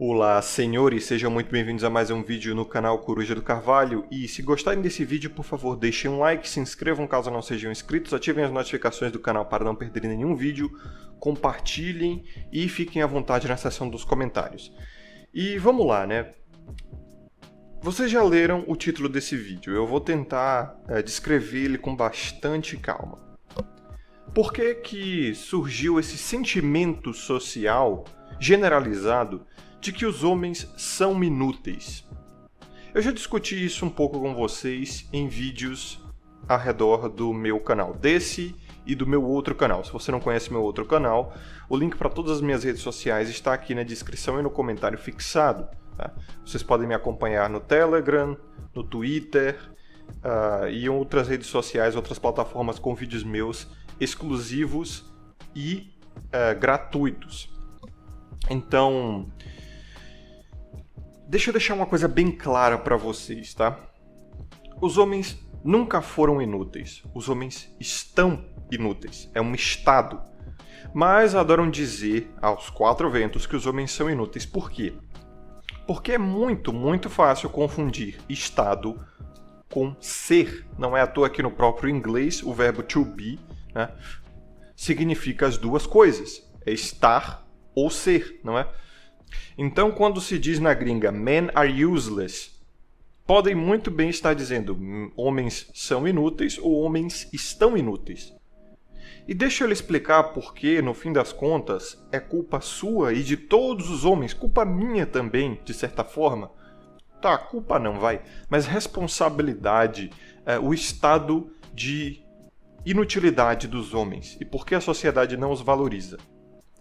Olá, senhores, sejam muito bem-vindos a mais um vídeo no canal Coruja do Carvalho. E se gostarem desse vídeo, por favor, deixem um like, se inscrevam caso não sejam inscritos, ativem as notificações do canal para não perderem nenhum vídeo, compartilhem e fiquem à vontade na seção dos comentários. E vamos lá, né? Vocês já leram o título desse vídeo, eu vou tentar descrever ele com bastante calma. Por que que surgiu esse sentimento social generalizado de que os homens são inúteis? Eu já discuti isso um pouco com vocês em vídeos ao redor do meu canal, desse e do meu outro canal. Se você não conhece meu outro canal, o link para todas as minhas redes sociais está aqui na descrição e no comentário fixado. Tá? Vocês podem me acompanhar no Telegram, no Twitter e em outras redes sociais, outras plataformas com vídeos meus exclusivos e gratuitos. Então, deixa eu deixar uma coisa bem clara para vocês, tá? Os homens nunca foram inúteis. Os homens estão inúteis. É um estado. Mas adoram dizer aos quatro ventos que os homens são inúteis. Por quê? Porque é muito fácil confundir estado com ser. Não é à toa que no próprio inglês o verbo to be, né, significa as duas coisas. É estar ou ser, não é? Então, quando se diz na gringa men are useless, podem muito bem estar dizendo homens são inúteis ou homens estão inúteis. E deixa eu lhe explicar porque, no fim das contas, é culpa sua e de todos os homens, culpa minha também, de certa forma. Tá, culpa não, vai, mas responsabilidade, o estado de inutilidade dos homens e por que a sociedade não os valoriza.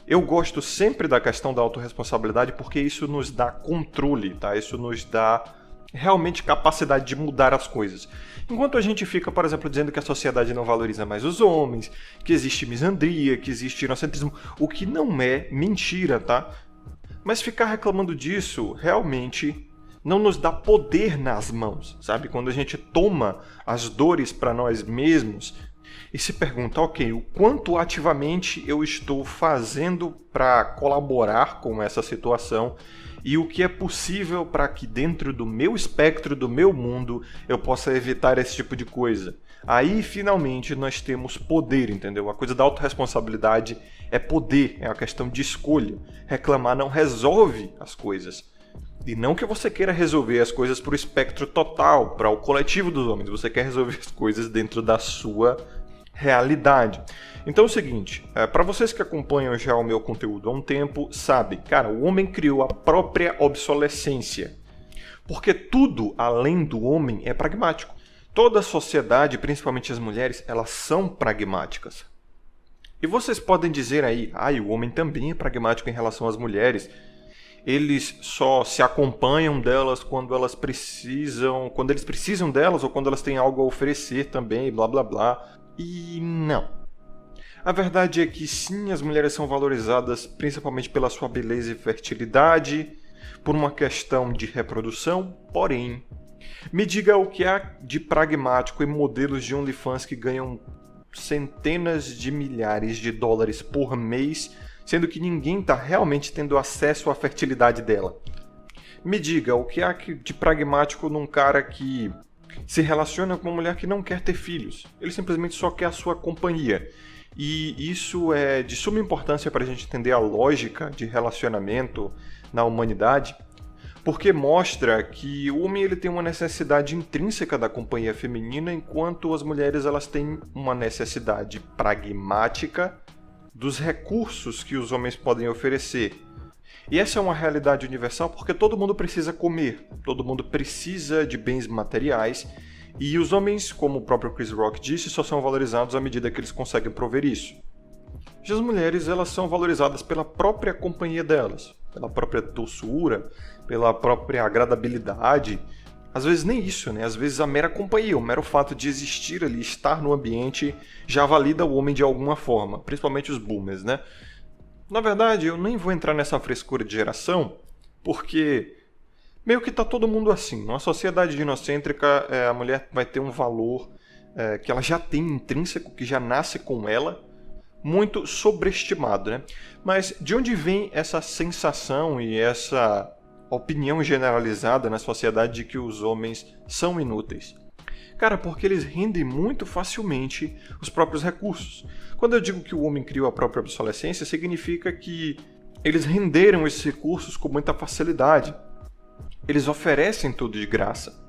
Eu gosto sempre da questão da autorresponsabilidade porque isso nos dá controle, tá? Isso nos dá realmente capacidade de mudar as coisas. Enquanto a gente fica, por exemplo, dizendo que a sociedade não valoriza mais os homens, que existe misandria, que existe inocentrismo, o que não é mentira, tá? Mas ficar reclamando disso realmente não nos dá poder nas mãos, sabe? Quando a gente toma as dores para nós mesmos e se pergunta, ok, o quanto ativamente eu estou fazendo para colaborar com essa situação e o que é possível para que dentro do meu espectro, do meu mundo, eu possa evitar esse tipo de coisa. Aí, finalmente, nós temos poder, entendeu? A coisa da autorresponsabilidade é poder, é uma questão de escolha. Reclamar não resolve as coisas. E não que você queira resolver as coisas para o espectro total, para o coletivo dos homens. Você quer resolver as coisas dentro da sua realidade. Então é o seguinte, para vocês que acompanham já o meu conteúdo há um tempo, sabem, cara, o homem criou a própria obsolescência. Porque tudo além do homem é pragmático. Toda a sociedade, principalmente as mulheres, elas são pragmáticas. E vocês podem dizer aí, o homem também é pragmático em relação às mulheres. Eles só se acompanham delas quando eles precisam delas ou quando elas têm algo a oferecer também, blá blá blá. E não. A verdade é que sim, as mulheres são valorizadas principalmente pela sua beleza e fertilidade, por uma questão de reprodução, porém, me diga o que há de pragmático em modelos de OnlyFans que ganham centenas de milhares de dólares por mês, sendo que ninguém está realmente tendo acesso à fertilidade dela. Me diga o que há de pragmático num cara que se relaciona com uma mulher que não quer ter filhos. Ele simplesmente só quer a sua companhia. E isso é de suma importância para a gente entender a lógica de relacionamento na humanidade, porque mostra que o homem ele tem uma necessidade intrínseca da companhia feminina, enquanto as mulheres elas têm uma necessidade pragmática dos recursos que os homens podem oferecer. E essa é uma realidade universal porque todo mundo precisa comer, todo mundo precisa de bens materiais e os homens, como o próprio Chris Rock disse, só são valorizados à medida que eles conseguem prover isso. Já as mulheres, elas são valorizadas pela própria companhia delas, pela própria doçura, pela própria agradabilidade. Às vezes nem isso, né? Às vezes a mera companhia, o mero fato de existir ali, estar no ambiente, já valida o homem de alguma forma, principalmente os boomers, né? Na verdade, eu nem vou entrar nessa frescura de geração, porque meio que tá todo mundo assim. Numa sociedade ginocêntrica, a mulher vai ter um valor que ela já tem intrínseco, que já nasce com ela, muito sobreestimado, né? Mas de onde vem essa sensação e essa opinião generalizada na sociedade de que os homens são inúteis? Cara, porque eles rendem muito facilmente os próprios recursos. Quando eu digo que o homem criou a própria obsolescência, significa que eles renderam esses recursos com muita facilidade. Eles oferecem tudo de graça.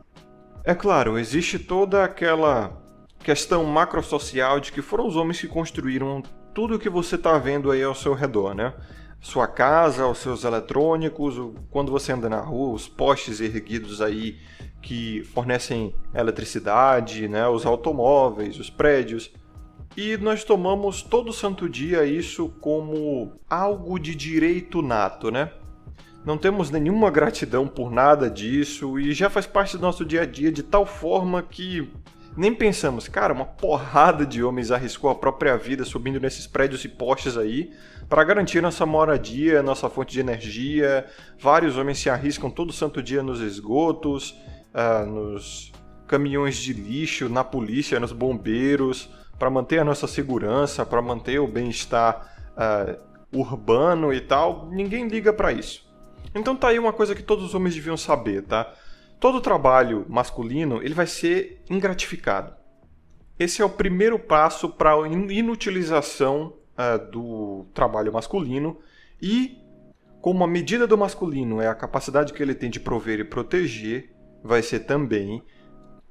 É claro, existe toda aquela questão macrosocial de que foram os homens que construíram tudo o que você está vendo aí ao seu redor, né? Sua casa, os seus eletrônicos, quando você anda na rua, os postes erguidos aí que fornecem eletricidade, né? Os automóveis, os prédios. E nós tomamos todo santo dia isso como algo de direito nato, né? Não temos nenhuma gratidão por nada disso e já faz parte do nosso dia a dia de tal forma que nem pensamos, cara, uma porrada de homens arriscou a própria vida subindo nesses prédios e postes aí para garantir nossa moradia, nossa fonte de energia. Vários homens se arriscam todo santo dia nos esgotos, nos caminhões de lixo, na polícia, nos bombeiros, para manter a nossa segurança, para manter o bem-estar urbano e tal. Ninguém liga para isso. Então tá aí uma coisa que todos os homens deviam saber, tá? Todo trabalho masculino ele vai ser ingratificado. Esse é o primeiro passo para a inutilização do trabalho masculino e, como a medida do masculino é a capacidade que ele tem de prover e proteger, vai ser também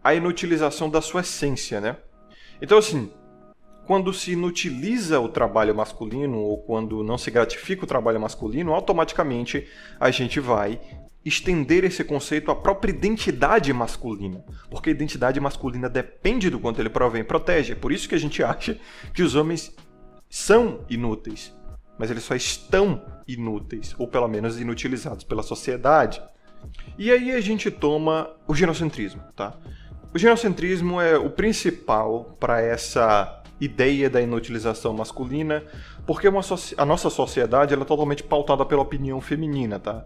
a inutilização da sua essência, né? Então, assim, quando se inutiliza o trabalho masculino ou quando não se gratifica o trabalho masculino, automaticamente a gente vai estender esse conceito à própria identidade masculina. Porque a identidade masculina depende do quanto ele provém e protege. É por isso que a gente acha que os homens são inúteis. Mas eles só estão inúteis, ou pelo menos inutilizados pela sociedade. E aí a gente toma o ginocentrismo, tá? O ginocentrismo é o principal para essa ideia da inutilização masculina, porque a nossa sociedade ela é totalmente pautada pela opinião feminina, tá?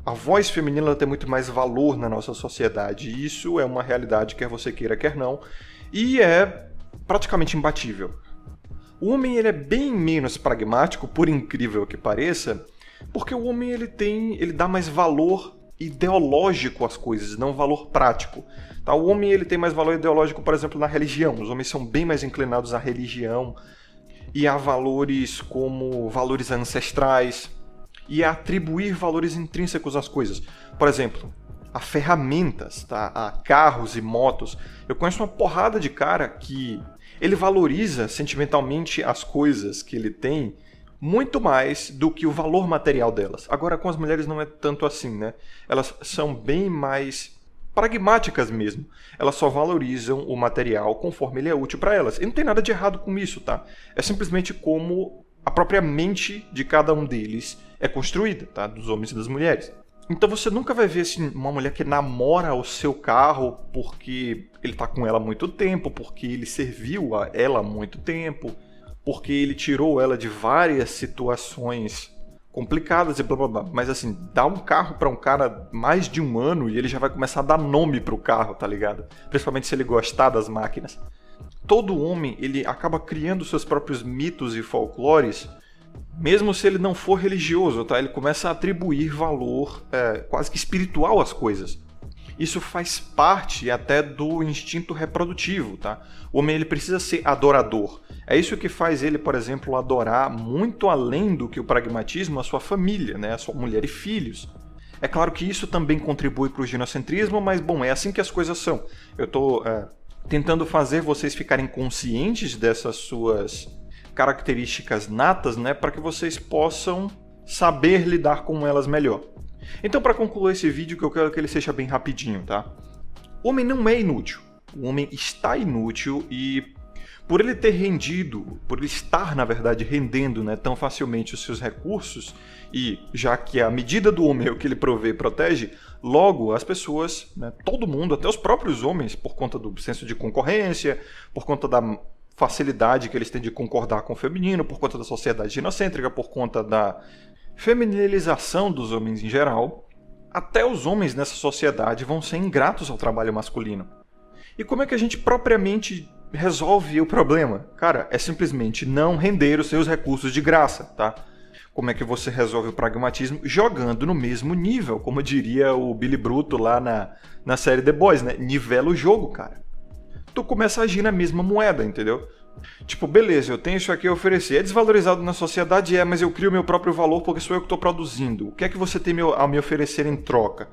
A voz feminina ela tem muito mais valor na nossa sociedade, e isso é uma realidade, quer você queira, quer não, e é praticamente imbatível. O homem ele é bem menos pragmático, por incrível que pareça, porque o homem ele dá mais valor ideológico às coisas, não valor prático. Tá? O homem ele tem mais valor ideológico, por exemplo, na religião. Os homens são bem mais inclinados à religião e a valores como valores ancestrais e a atribuir valores intrínsecos às coisas. Por exemplo, a ferramentas, tá? A carros e motos. Eu conheço uma porrada de cara que ele valoriza sentimentalmente as coisas que ele tem muito mais do que o valor material delas. Agora, com as mulheres não é tanto assim, né? Elas são bem mais pragmáticas mesmo. Elas só valorizam o material conforme ele é útil para elas. E não tem nada de errado com isso, tá? É simplesmente como a própria mente de cada um deles é construída, tá? Dos homens e das mulheres. Então você nunca vai ver assim, uma mulher que namora o seu carro porque ele tá com ela há muito tempo, porque ele serviu a ela há muito tempo, porque ele tirou ela de várias situações complicadas e blá blá blá. Mas assim, dá um carro pra um cara mais de um ano e ele já vai começar a dar nome pro carro, tá ligado? Principalmente se ele gostar das máquinas. Todo homem, ele acaba criando seus próprios mitos e folclores, mesmo se ele não for religioso, tá? Ele começa a atribuir valor quase que espiritual às coisas. Isso faz parte até do instinto reprodutivo, tá? O homem ele precisa ser adorador. É isso que faz ele, por exemplo, adorar muito além do que o pragmatismo a sua família, né? A sua mulher e filhos. É claro que isso também contribui para o ginocentrismo, mas bom, é assim que as coisas são. Eu estou tentando fazer vocês ficarem conscientes dessas suas características natas, né? Para que vocês possam saber lidar com elas melhor. Então, para concluir esse vídeo, que eu quero que ele seja bem rapidinho, tá? O homem não é inútil. O homem está inútil e por ele ter rendido, por ele estar, na verdade, rendendo, né, tão facilmente os seus recursos, e já que a medida do homem é o que ele provê e protege, logo as pessoas, né, todo mundo, até os próprios homens, por conta do senso de concorrência, por conta da facilidade que eles têm de concordar com o feminino, por conta da sociedade ginocêntrica, por conta da feminilização dos homens em geral, até os homens nessa sociedade vão ser ingratos ao trabalho masculino. E como é que a gente propriamente resolve o problema? Cara, é simplesmente não render os seus recursos de graça, tá? Como é que você resolve o pragmatismo? Jogando no mesmo nível, como diria o Billy Bruto lá na série The Boys, né? Nivela o jogo, cara. Tu começa a agir na mesma moeda, entendeu? Tipo, beleza, eu tenho isso aqui a oferecer. É desvalorizado na sociedade? É, mas eu crio meu próprio valor porque sou eu que estou produzindo. O que é que você tem a me oferecer em troca?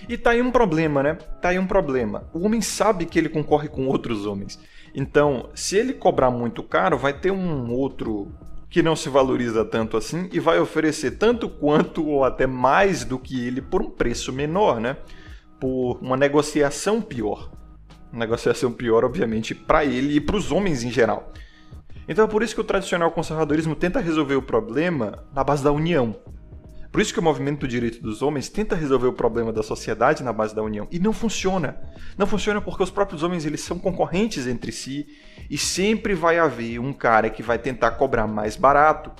E tá aí um problema, né? Tá aí um problema. O homem sabe que ele concorre com outros homens. Então, se ele cobrar muito caro, vai ter um outro que não se valoriza tanto assim e vai oferecer tanto quanto ou até mais do que ele por um preço menor, né? Por uma negociação pior. Uma negociação pior, obviamente, para ele e para os homens em geral. Então é por isso que o tradicional conservadorismo tenta resolver o problema na base da união. Por isso que o movimento do direito dos homens tenta resolver o problema da sociedade na base da união. E não funciona. Não funciona porque os próprios homens eles são concorrentes entre si e sempre vai haver um cara que vai tentar cobrar mais barato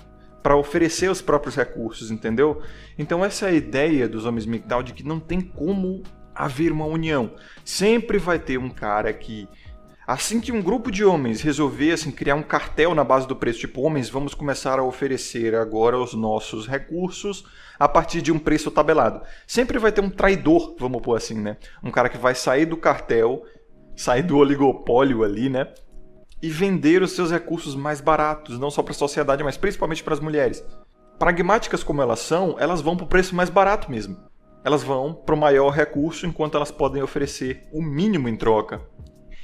para oferecer os próprios recursos, entendeu? Então essa é a ideia dos homens MGTOW de que não tem como haver uma união. Sempre vai ter um cara que, assim que um grupo de homens resolver assim, criar um cartel na base do preço, tipo, homens, vamos começar a oferecer agora os nossos recursos a partir de um preço tabelado. Sempre vai ter um traidor, vamos pôr assim, né? Um cara que vai sair do cartel, sair do oligopólio ali, né? E vender os seus recursos mais baratos, não só para a sociedade, mas principalmente para as mulheres. Pragmáticas como elas são, elas vão para o preço mais barato mesmo. Elas vão para o maior recurso enquanto elas podem oferecer o mínimo em troca.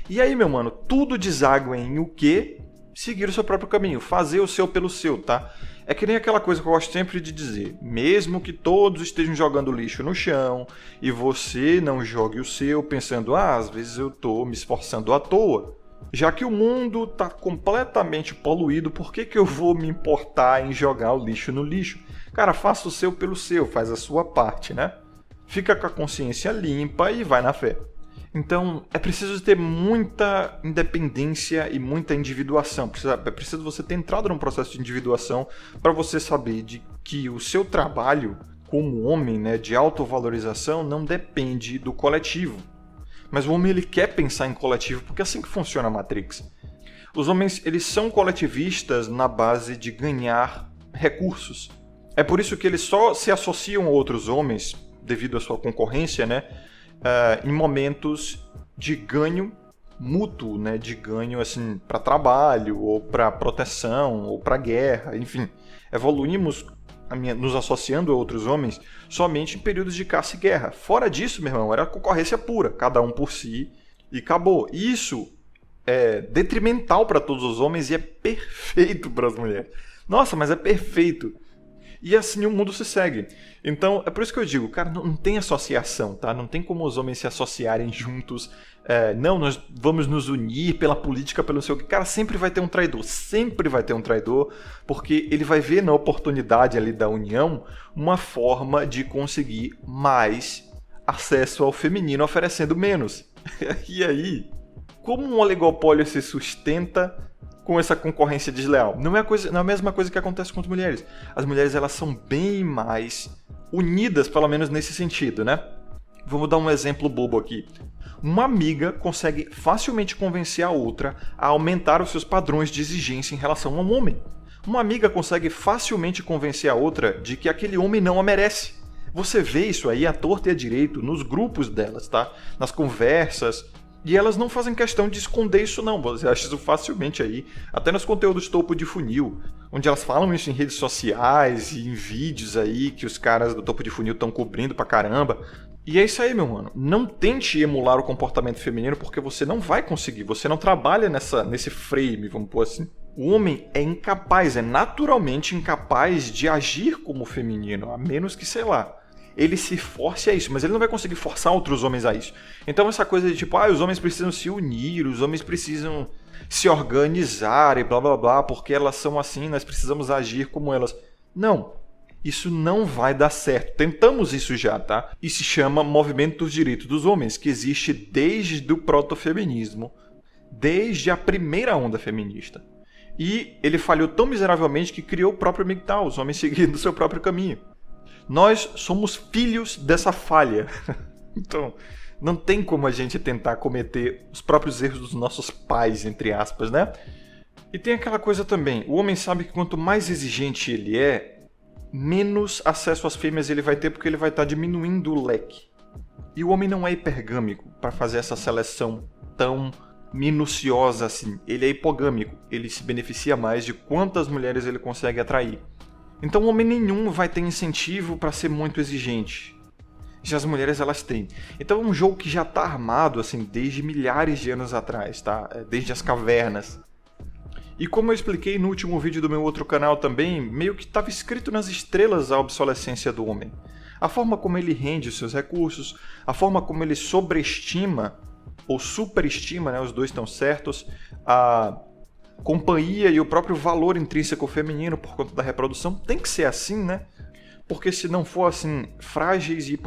E aí, meu mano, tudo deságua em o quê? Seguir o seu próprio caminho, fazer o seu pelo seu, tá? É que nem aquela coisa que eu gosto sempre de dizer. Mesmo que todos estejam jogando lixo no chão e você não jogue o seu pensando, às vezes eu tô me esforçando à toa. Já que o mundo tá completamente poluído, por que eu vou me importar em jogar o lixo no lixo? Cara, faça o seu pelo seu, faz a sua parte, né? Fica com a consciência limpa e vai na fé. Então, é preciso ter muita independência e muita individuação. É preciso você ter entrado num processo de individuação para você saber de que o seu trabalho como homem, né, de autovalorização, não depende do coletivo. Mas o homem ele quer pensar em coletivo porque é assim que funciona a Matrix. Os homens eles são coletivistas na base de ganhar recursos. É por isso que eles só se associam a outros homens, devido à sua concorrência, né? Em momentos de ganho mútuo, né, de ganho assim para trabalho ou para proteção ou para guerra, enfim, evoluímos nos associando a outros homens somente em períodos de caça e guerra. Fora disso, meu irmão, era concorrência pura, cada um por si e acabou. Isso é detrimental para todos os homens e é perfeito para as mulheres. Nossa, mas é perfeito. E assim o mundo se segue. Então, é por isso que eu digo, cara, não tem associação, tá? Não tem como os homens se associarem juntos. Não, nós vamos nos unir pela política, pelo seu... Cara, sempre vai ter um traidor. Sempre vai ter um traidor, porque ele vai ver na oportunidade ali da união uma forma de conseguir mais acesso ao feminino oferecendo menos. E aí, como um oligopólio se sustenta com essa concorrência desleal? Não é a mesma coisa que acontece com as mulheres. As mulheres elas são bem mais unidas, pelo menos nesse sentido, né? Vamos dar um exemplo bobo aqui. Uma amiga consegue facilmente convencer a outra a aumentar os seus padrões de exigência em relação a um homem. Uma amiga consegue facilmente convencer a outra de que aquele homem não a merece. Você vê isso aí à torta e à direito nos grupos delas, tá? Nas conversas. E elas não fazem questão de esconder isso não, você acha isso facilmente aí, até nos conteúdos topo de funil, onde elas falam isso em redes sociais e em vídeos aí que os caras do topo de funil estão cobrindo pra caramba. E é isso aí, meu mano, não tente emular o comportamento feminino porque você não vai conseguir, você não trabalha nesse frame, vamos pôr assim. O homem é incapaz, é naturalmente incapaz de agir como feminino, a menos que, sei lá, ele se force a isso, mas ele não vai conseguir forçar outros homens a isso. Então essa coisa de tipo, os homens precisam se unir, os homens precisam se organizar e blá blá blá, porque elas são assim, nós precisamos agir como elas. Não, isso não vai dar certo. Tentamos isso já, tá? E se chama Movimento dos Direitos dos Homens, que existe desde o protofeminismo, desde a primeira onda feminista. E ele falhou tão miseravelmente que criou o próprio MGTOW, os homens seguindo o seu próprio caminho. Nós somos filhos dessa falha. Então, Não tem como a gente tentar cometer os próprios erros dos nossos pais, entre aspas, né? E tem aquela coisa também, o homem sabe que quanto mais exigente ele é, menos acesso às fêmeas ele vai ter, porque ele vai estar diminuindo o leque. E o homem não é hipergâmico para fazer essa seleção tão minuciosa assim. Ele é hipogâmico, ele se beneficia mais de quantas mulheres ele consegue atrair. Então homem nenhum vai ter incentivo para ser muito exigente. Já as mulheres, elas têm. Então é um jogo que já está armado assim desde milhares de anos atrás, tá? Desde as cavernas. E como eu expliquei no último vídeo do meu outro canal também, meio que estava escrito nas estrelas a obsolescência do homem. A forma como ele rende os seus recursos, a forma como ele sobreestima ou superestima, né, os dois estão certos, a companhia e o próprio valor intrínseco feminino por conta da reprodução, tem que ser assim, né? Porque se não for assim, frágeis e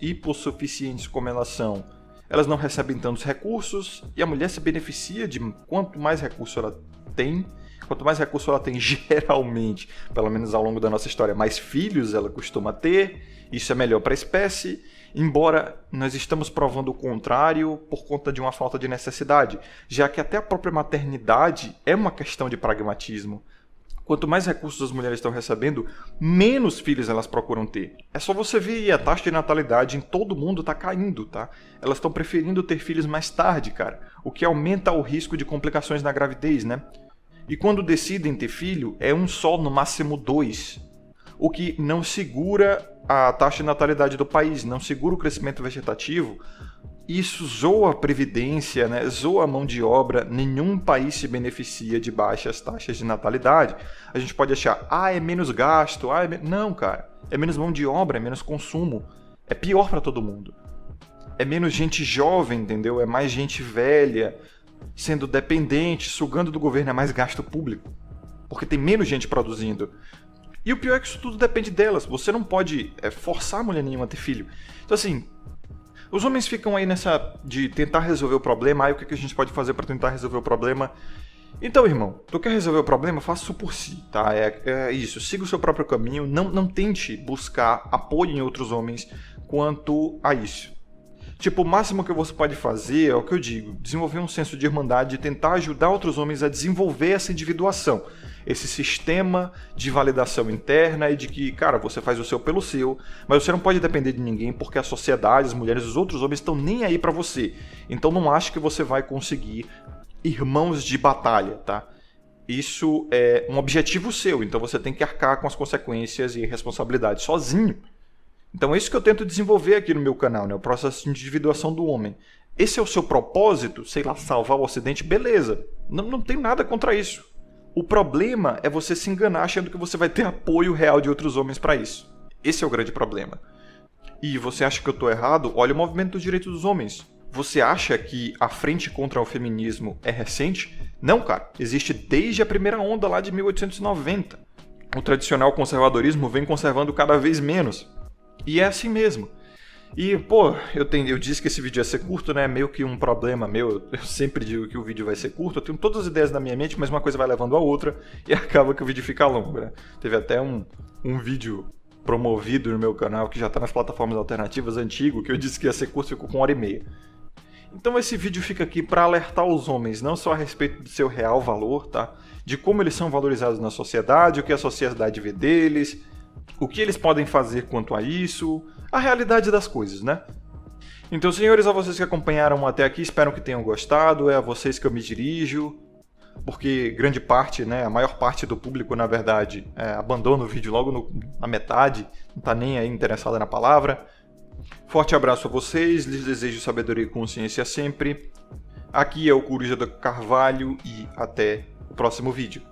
hipossuficientes como elas são, elas não recebem tantos recursos e a mulher se beneficia de quanto mais recurso ela tem. Quanto mais recurso ela tem, geralmente, pelo menos ao longo da nossa história, mais filhos ela costuma ter. Isso é melhor para a espécie, embora nós estamos provando o contrário por conta de uma falta de necessidade, já que até a própria maternidade é uma questão de pragmatismo. Quanto mais recursos as mulheres estão recebendo, menos filhos elas procuram ter. É só você ver aí, a taxa de natalidade em todo mundo está caindo, tá? Elas estão preferindo ter filhos mais tarde, cara, o que aumenta o risco de complicações na gravidez, né? E quando decidem ter filho, é um só, no máximo 2. O que não segura a taxa de natalidade do país, não segura o crescimento vegetativo. Isso zoa a previdência, né? Zoa a mão de obra. Nenhum país se beneficia de baixas taxas de natalidade. A gente pode achar, é menos gasto. Não, cara. É menos mão de obra, é menos consumo. É pior para todo mundo. É menos gente jovem, entendeu? É mais gente velha, sendo dependente, sugando do governo, é mais gasto público. Porque tem menos gente produzindo. E o pior é que isso tudo depende delas. Você não pode forçar a mulher nenhuma a ter filho. Então assim, os homens ficam aí nessa de tentar resolver o problema. Aí o que a gente pode fazer para tentar resolver o problema? Então, irmão, tu quer resolver o problema? Faça isso por si, tá? É isso, siga o seu próprio caminho. Não tente buscar apoio em outros homens quanto a isso. Tipo, o máximo que você pode fazer é o que eu digo, desenvolver um senso de irmandade e tentar ajudar outros homens a desenvolver essa individuação, esse sistema de validação interna e de que, cara, você faz o seu pelo seu, mas você não pode depender de ninguém porque a sociedade, as mulheres, os outros homens estão nem aí pra você. Então não acho que você vai conseguir irmãos de batalha, tá? Isso é um objetivo seu, então você tem que arcar com as consequências e responsabilidades sozinho. Então é isso que eu tento desenvolver aqui no meu canal, né? O processo de individuação do homem. Esse é o seu propósito, sei lá, salvar o Ocidente, beleza. Não tem nada contra isso. O problema é você se enganar achando que você vai ter apoio real de outros homens para isso. Esse é o grande problema. E você acha que eu estou errado? Olha o movimento dos direitos dos homens. Você acha que a frente contra o feminismo é recente? Não, cara. Existe desde a primeira onda lá de 1890. O tradicional conservadorismo vem conservando cada vez menos. E é assim mesmo. E, pô, eu disse que esse vídeo ia ser curto, né? Meio que um problema meu. Eu sempre digo que o vídeo vai ser curto. Eu tenho todas as ideias na minha mente, mas uma coisa vai levando a outra e acaba que o vídeo fica longo, né? Teve até um vídeo promovido no meu canal, que já tá nas plataformas alternativas, antigo, que eu disse que ia ser curto e ficou com 1h30. Então esse vídeo fica aqui para alertar os homens, não só a respeito do seu real valor, tá? De como eles são valorizados na sociedade, o que a sociedade vê deles, o que eles podem fazer quanto a isso, a realidade das coisas, né? Então, senhores, a vocês que acompanharam até aqui, espero que tenham gostado, é a vocês que eu me dirijo, porque grande parte, né, a maior parte do público, na verdade, abandona o vídeo logo na metade, não tá nem aí interessada na palavra. Forte abraço a vocês, lhes desejo sabedoria e consciência sempre. Aqui é o Coruja do Carvalho e até o próximo vídeo.